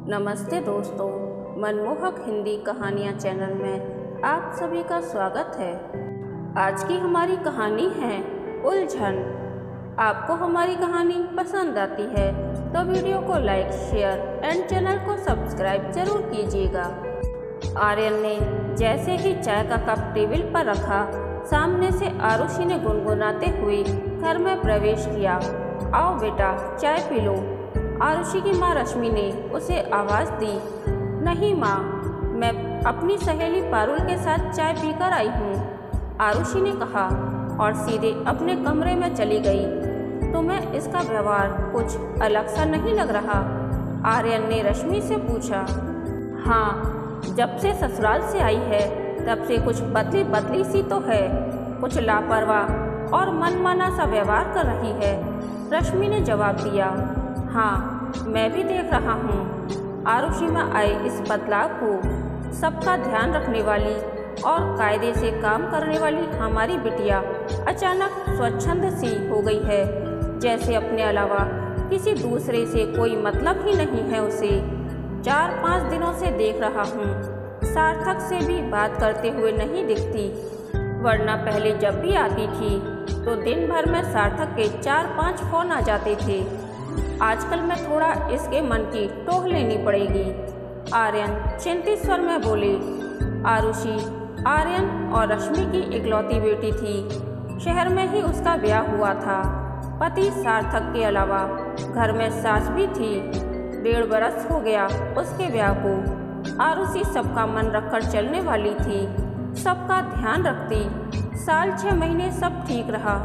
नमस्ते दोस्तों, मनमोहक हिंदी कहानियाँ चैनल में आप सभी का स्वागत है। आज की हमारी कहानी है उलझन। आपको हमारी कहानी पसंद आती है तो वीडियो को लाइक, शेयर एंड चैनल को सब्सक्राइब जरूर कीजिएगा। आर्यन ने जैसे ही चाय का कप टेबल पर रखा, सामने से आरुषि ने गुनगुनाते हुए घर में प्रवेश किया। आओ बेटा, चाय पी लो। आरुषि की माँ रश्मि ने उसे आवाज़ दी। नहीं माँ, मैं अपनी सहेली पारुल के साथ चाय पीकर आई हूँ, आरुषि ने कहा और सीधे अपने कमरे में चली गई। तुम्हें इसका व्यवहार कुछ अलग सा नहीं लग रहा? आर्यन ने रश्मि से पूछा। हाँ, जब से ससुराल से आई है तब से कुछ बदली बदली सी तो है, कुछ लापरवाह और मनमाना सा व्यवहार कर रही है, रश्मि ने जवाब दिया। हाँ, मैं भी देख रहा हूँ। आरुषि में आए इस बदलाव को सबका ध्यान रखने वाली और कायदे से काम करने वाली हमारी बिटिया अचानक स्वच्छंद सी हो गई है, जैसे अपने अलावा किसी दूसरे से कोई मतलब ही नहीं है उसे। 4-5 दिनों से देख रहा हूँ, सार्थक से भी बात करते हुए नहीं दिखती, वरना पहले जब भी आती थी तो दिन भर में सार्थक के 4-5 फोन आ जाते थे। आजकल मैं थोड़ा इसके मन की टोह लेनी पड़ेगी, आर्यन चिंतित स्वर में बोले। आरुषि आर्यन और रश्मि की इकलौती बेटी थी। शहर में ही उसका ब्याह हुआ था। पति सार्थक के अलावा घर में सास भी थी। 1.5 बरस हो गया उसके ब्याह को। आरुषि सबका मन रखकर चलने वाली थी, सबका ध्यान रखती। साल 6 महीने सब ठीक रहा।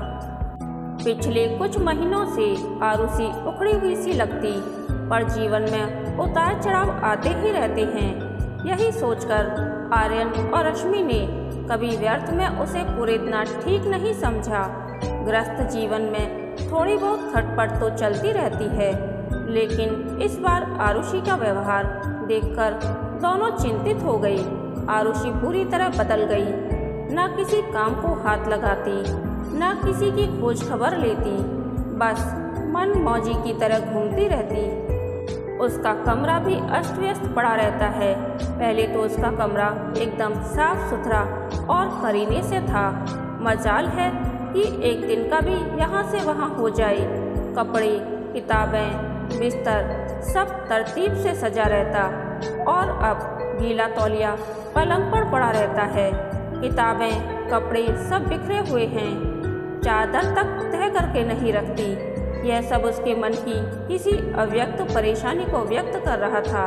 पिछले कुछ महीनों से आरुषि उखड़ी हुई सी लगती, पर जीवन में उतार चढ़ाव आते ही रहते हैं। यही सोचकर आर्यन और रश्मि ने कभी व्यर्थ में उसे पूरे इतना ठीक नहीं समझा। ग्रस्त जीवन में थोड़ी बहुत खटपट तो चलती रहती है, लेकिन इस बार आरुषि का व्यवहार देखकर दोनों चिंतित हो गई। आरुषि पूरी तरह बदल गई, न किसी काम को हाथ लगाती, न किसी की खोज खबर लेती, बस मन मौजी की तरह घूमती रहती। उसका कमरा भी अस्त व्यस्त पड़ा रहता है। पहले तो उसका कमरा एकदम साफ सुथरा और करीने से था। मजाल है कि एक दिन का भी यहाँ से वहाँ हो जाए। कपड़े, किताबें, बिस्तर सब तरतीब से सजा रहता, और अब गीला तौलिया पलंग पर पड़ा रहता है। किताबें, कपड़े सब बिखरे हुए हैं, चादर तक तह करके नहीं रखती। यह सब उसके मन की किसी अव्यक्त परेशानी को व्यक्त कर रहा था।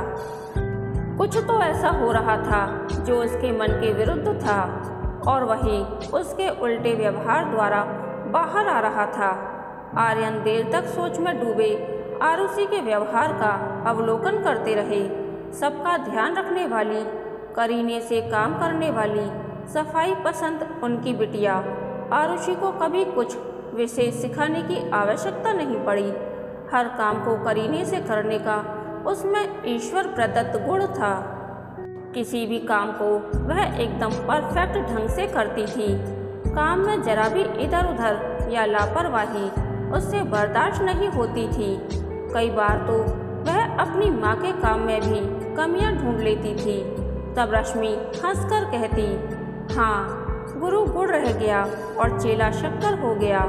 कुछ तो ऐसा हो रहा था जो उसके मन के विरुद्ध था, और वही उसके उल्टे व्यवहार द्वारा बाहर आ रहा था। आर्यन देर तक सोच में डूबे आरुषि के व्यवहार का अवलोकन करते रहे। सबका ध्यान रखने वाली, करीने से काम करने वाली, सफाई पसंद उनकी बिटिया आरुषि को कभी कुछ विशेष सिखाने की आवश्यकता नहीं पड़ी। हर काम को करीने से करने का उसमें ईश्वर प्रदत्त गुण था। किसी भी काम को वह एकदम परफेक्ट ढंग से करती थी। काम में जरा भी इधर उधर या लापरवाही उससे बर्दाश्त नहीं होती थी। कई बार तो वह अपनी माँ के काम में भी कमियां ढूंढ लेती थी। तब रश्मि हंसकर कहती, हाँ, गुरु गुड़ रह गया और चेला शक्कर हो गया।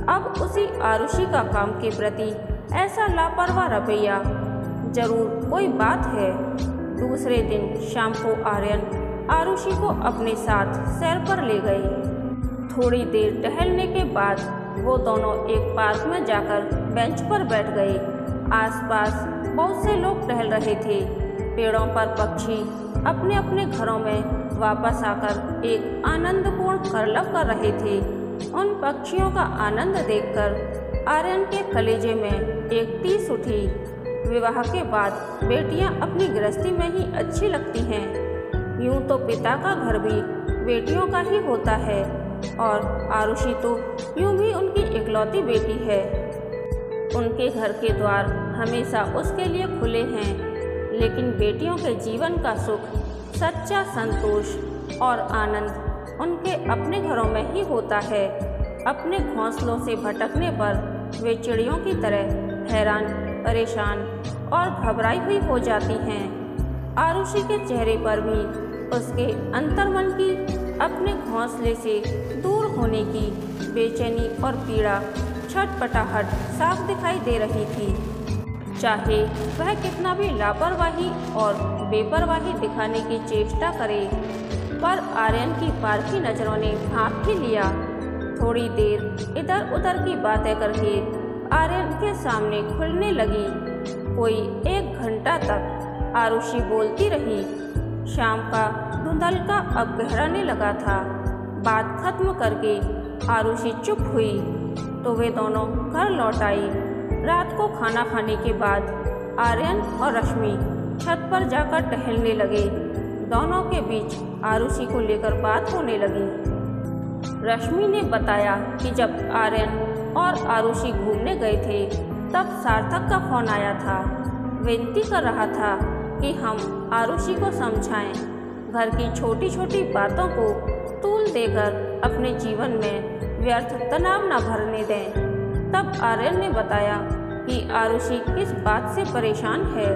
अब उसी आरुषि का काम के प्रति ऐसा लापरवाह रवैया, जरूर कोई बात है। दूसरे दिन शाम को आर्यन आरुषि को अपने साथ सैर पर ले गए। थोड़ी देर टहलने के बाद वो दोनों एक पार्क में जाकर बेंच पर बैठ गए। आसपास बहुत से लोग टहल रहे थे। पेड़ों पर पक्षी अपने अपने घरों में वापस आकर एक आनंदपूर्ण करलव कर रहे थे। उन पक्षियों का आनंद देखकर आर्यन के कलेजे में एक टीस उठी। विवाह के बाद बेटियां अपनी गृहस्थी में ही अच्छी लगती हैं। यूं तो पिता का घर भी बेटियों का ही होता है, और आरुषि तो यूं भी उनकी इकलौती बेटी है। उनके घर के द्वार हमेशा उसके लिए खुले हैं, लेकिन बेटियों के जीवन का सुख, सच्चा संतोष और आनंद उनके अपने घरों में ही होता है। अपने घोंसलों से भटकने पर वे चिड़ियों की तरह हैरान, परेशान और घबराई हुई हो जाती हैं। आरुषि के चेहरे पर भी उसके अंतर्मन की अपने घोंसले से दूर होने की बेचैनी और पीड़ा, छटपटाहट साफ दिखाई दे रही थी। चाहे वह कितना भी लापरवाही और बेपरवाही दिखाने की चेष्टा करे, पर आर्यन की पारखी नज़रों ने भांप ही लिया। थोड़ी देर इधर उधर की बातें करके आर्यन के सामने खुलने लगी। कोई 1 घंटा तक आरुषि बोलती रही। शाम का धुंधलका अब गहराने लगा था। बात खत्म करके आरुषि चुप हुई तो वे दोनों घर लौट आई। रात को खाना खाने के बाद आर्यन और रश्मि छत पर जाकर टहलने लगे। दोनों के बीच आरुषि को लेकर बात होने लगी। रश्मि ने बताया कि जब आर्यन और आरुषि घूमने गए थे तब सार्थक का फोन आया था। विनती कर रहा था कि हम आरुषि को समझाएं, घर की छोटी छोटी बातों को तूल देकर अपने जीवन में व्यर्थ तनाव न भरने दें। तब आर्यन ने बताया कि आरुषि किस बात से परेशान है।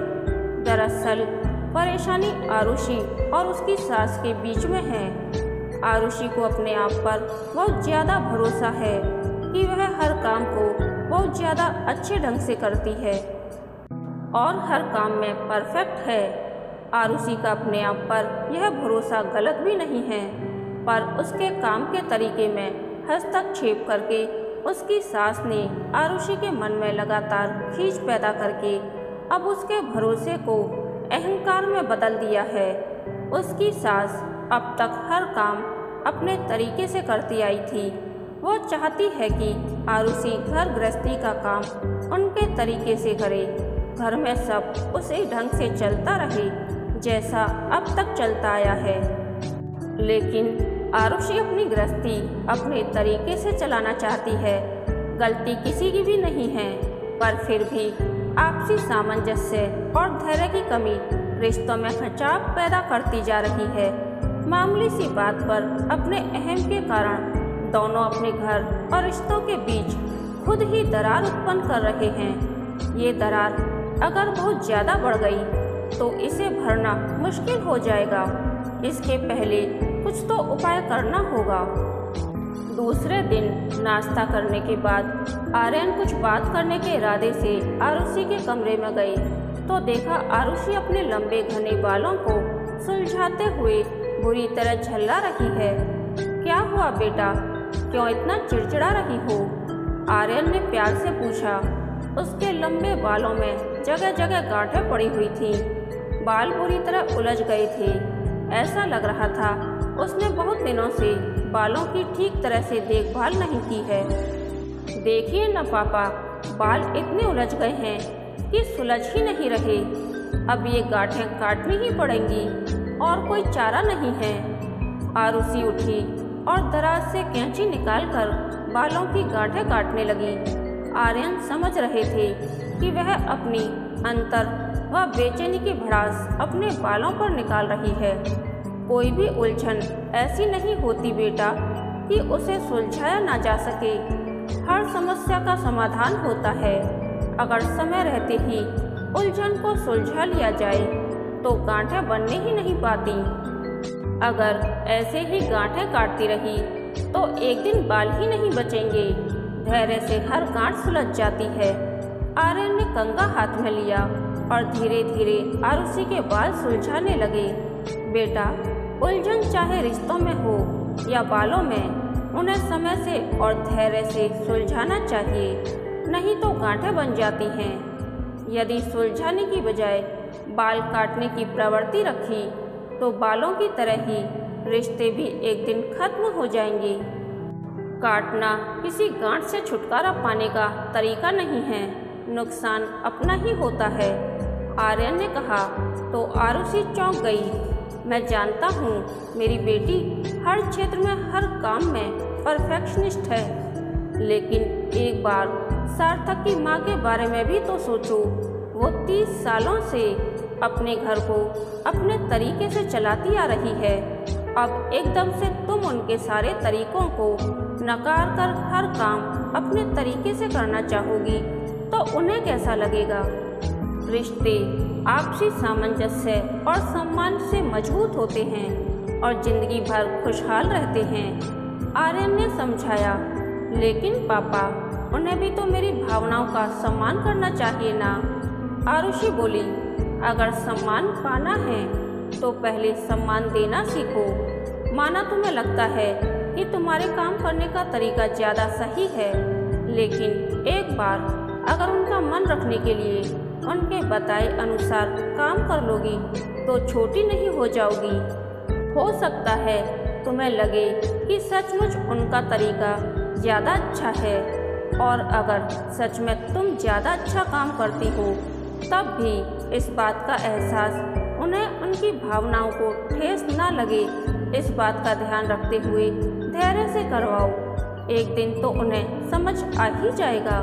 दरअसल परेशानी आरुषि और उसकी सास के बीच में है। आरुषि को अपने आप पर बहुत ज़्यादा भरोसा है कि वह हर काम को बहुत ज़्यादा अच्छे ढंग से करती है और हर काम में परफेक्ट है। आरुषि का अपने आप पर यह भरोसा गलत भी नहीं है, पर उसके काम के तरीके में हस्तक्षेप करके उसकी सास ने आरुषि के मन में लगातार खींच पैदा करके अब उसके भरोसे को अहंकार में बदल दिया है। उसकी सास अब तक हर काम अपने तरीके से करती आई थी। वो चाहती है कि आरुषि घर गृहस्थी का काम उनके तरीके से करे, घर में सब उसी ढंग से चलता रहे जैसा अब तक चलता आया है। लेकिन आरुषि अपनी गृहस्थी अपने तरीके से चलाना चाहती है। गलती किसी की भी नहीं है, पर फिर भी आपसी सामंजस्य और धैर्य की कमी रिश्तों में खिंचाव पैदा करती जा रही है। मामूली सी बात पर अपने अहम के कारण दोनों अपने घर और रिश्तों के बीच खुद ही दरार उत्पन्न कर रहे हैं। ये दरार अगर बहुत ज़्यादा बढ़ गई तो इसे भरना मुश्किल हो जाएगा। इसके पहले कुछ तो उपाय करना होगा। दूसरे दिन नाश्ता करने के बाद आर्यन कुछ बात करने के इरादे से आरुषि के कमरे में गए तो देखा आरुषि अपने लंबे घने बालों को सुलझाते हुए बुरी तरह झल्ला रही है। क्या हुआ बेटा, क्यों इतना चिड़चिड़ा रही हो? आर्यन ने प्यार से पूछा। उसके लंबे बालों में जगह जगह गांठें पड़ी हुई थीं। बाल पूरी तरह उलझ गए थे। ऐसा लग रहा था उसने बहुत दिनों से बालों की ठीक तरह से देखभाल नहीं की है। देखिए न पापा, बाल इतने उलझ गए हैं कि सुलझ ही नहीं रहे। अब ये गांठें काटनी ही पड़ेंगी और कोई चारा नहीं है। आरुषि उठी और दराज से कैंची निकालकर बालों की गांठें काटने लगी। आर्यन समझ रहे थे कि वह अपनी अंतर व बेचैनी की भड़ास अपने बालों पर निकाल रही है। कोई भी उलझन ऐसी नहीं होती बेटा कि उसे सुलझाया ना जा सके। हर समस्या का समाधान होता है। अगर समय रहते ही उलझन को सुलझा लिया जाए तो गांठें बनने ही नहीं पाती। अगर ऐसे ही गांठें काटती रही तो एक दिन बाल ही नहीं बचेंगे। धैर्य से हर गांठ सुलझ जाती है। आर्यन ने कंघा हाथ में लिया और धीरे धीरे आरुषि के बाल सुलझाने लगे। बेटा, उलझन चाहे रिश्तों में हो या बालों में, उन्हें समय से और धैर्य से सुलझाना चाहिए, नहीं तो गांठें बन जाती हैं। यदि सुलझाने की बजाय बाल काटने की प्रवृत्ति रखी तो बालों की तरह ही रिश्ते भी एक दिन खत्म हो जाएंगे। काटना किसी गांठ से छुटकारा पाने का तरीका नहीं है, नुकसान अपना ही होता है। आर्यन ने कहा तो आरुषि चौंक गई। मैं जानता हूँ मेरी बेटी हर क्षेत्र में हर काम में परफेक्शनिस्ट है, लेकिन एक बार सार्थक की माँ के बारे में भी तो सोचो। वो 30 सालों से अपने घर को अपने तरीके से चलाती आ रही है। अब एकदम से तुम उनके सारे तरीकों को नकार कर हर काम अपने तरीके से करना चाहोगी तो उन्हें कैसा लगेगा? रिश्ते आपसी सामंजस्य और सम्मान से मजबूत होते हैं और जिंदगी भर खुशहाल रहते हैं। आर्यन ने समझाया, लेकिन पापा, उन्हें भी तो मेरी भावनाओं का सम्मान करना चाहिए ना। आरुषि बोली, अगर सम्मान पाना है तो पहले सम्मान देना सीखो। माना तुम्हें लगता है कि तुम्हारे काम करने का तरीका ज़्यादा सही है, लेकिन एक बार अगर उनका मन रखने के लिए उनके बताए अनुसार काम कर लोगी तो छोटी नहीं हो जाओगी। हो सकता है तुम्हें लगे कि सचमुच उनका तरीका ज़्यादा अच्छा है, और अगर सच में तुम ज़्यादा अच्छा काम करती हो तब भी इस बात का एहसास उन्हें उनकी भावनाओं को ठेस ना लगे, इस बात का ध्यान रखते हुए धैर्य से करवाओ। एक दिन तो उन्हें समझ आ ही जाएगा,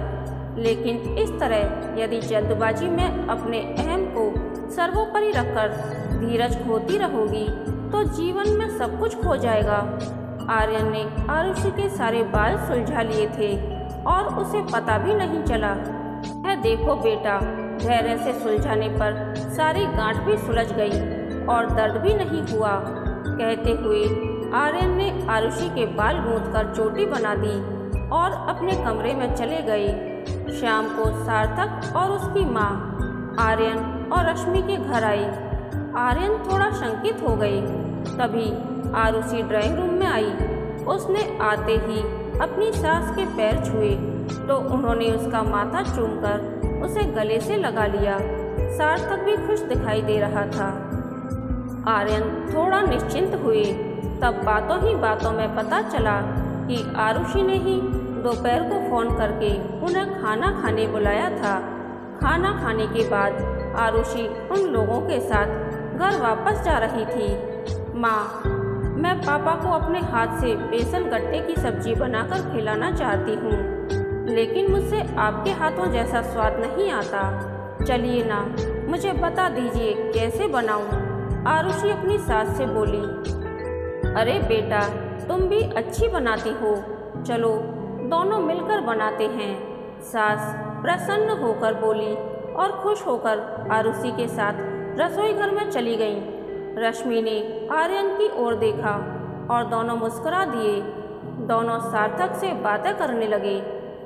लेकिन इस तरह यदि जल्दबाजी में अपने अहम को सर्वोपरि रखकर धीरज खोती रहोगी तो जीवन में सब कुछ खो जाएगा। आर्यन ने आरुषि के सारे बाल सुलझा लिए थे और उसे पता भी नहीं चला। है देखो बेटा, धैर्य से सुलझाने पर सारी गांठ भी सुलझ गई और दर्द भी नहीं हुआ। कहते हुए आर्यन ने आरुषि के बाल गूंथकर चोटी बना दी और अपने कमरे में चले गए। शाम को सार्थक और उसकी माँ आर्यन और रश्मि के घर आई। आर्यन थोड़ा शंकित हो गई। तभी आरुषि ड्राइंग रूम में आई। उसने आते ही अपनी सास के पैर छुए तो उन्होंने उसका माथा चूमकर उसे गले से लगा लिया। सार्थक भी खुश दिखाई दे रहा था। आर्यन थोड़ा निश्चिंत हुए। तब बातों ही बातों में पता चला कि आरुषि ने ही दोपहर को फ़ोन करके उन्हें खाना खाने बुलाया था। खाना खाने के बाद आरुषि उन लोगों के साथ घर वापस जा रही थी। माँ, मैं पापा को अपने हाथ से बेसन गट्टे की सब्जी बनाकर खिलाना चाहती हूँ, लेकिन मुझसे आपके हाथों जैसा स्वाद नहीं आता। चलिए ना, मुझे बता दीजिए कैसे बनाऊँ। आरुषि अपनी सास से बोली। अरे बेटा, तुम भी अच्छी बनाती हो, चलो दोनों मिलकर बनाते हैं। सास प्रसन्न होकर बोली और खुश होकर आरुषि के साथ रसोई घर में चली गई। रश्मि ने आर्यन की ओर देखा और दोनों मुस्कुरा दिए। दोनों सार्थक से बातें करने लगे।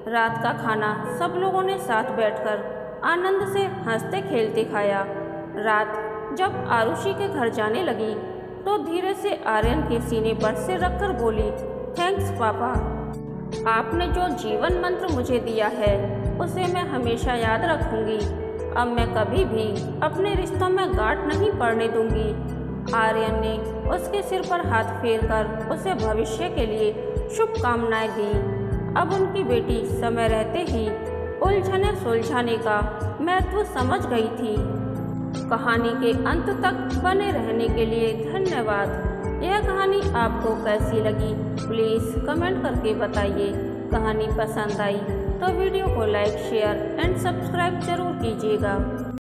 रात का खाना सब लोगों ने साथ बैठकर आनंद से हंसते खेलते खाया। रात जब आरुषि के घर जाने लगी तो धीरे से आर्यन के सीने पर सिर रखकर बोली, थैंक्स पापा, आपने जो जीवन मंत्र मुझे दिया है उसे मैं हमेशा याद रखूंगी। अब मैं कभी भी अपने रिश्तों में गांठ नहीं पड़ने दूंगी। आर्यन ने उसके सिर पर हाथ फेरकर उसे भविष्य के लिए शुभकामनाएं दी। अब उनकी बेटी समय रहते ही उलझने सुलझाने का महत्व समझ गई थी। कहानी के अंत तक बने रहने के लिए धन्यवाद। यह कहानी आपको कैसी लगी प्लीज़ कमेंट करके बताइए। कहानी पसंद आई तो वीडियो को लाइक, शेयर एंड सब्सक्राइब जरूर कीजिएगा।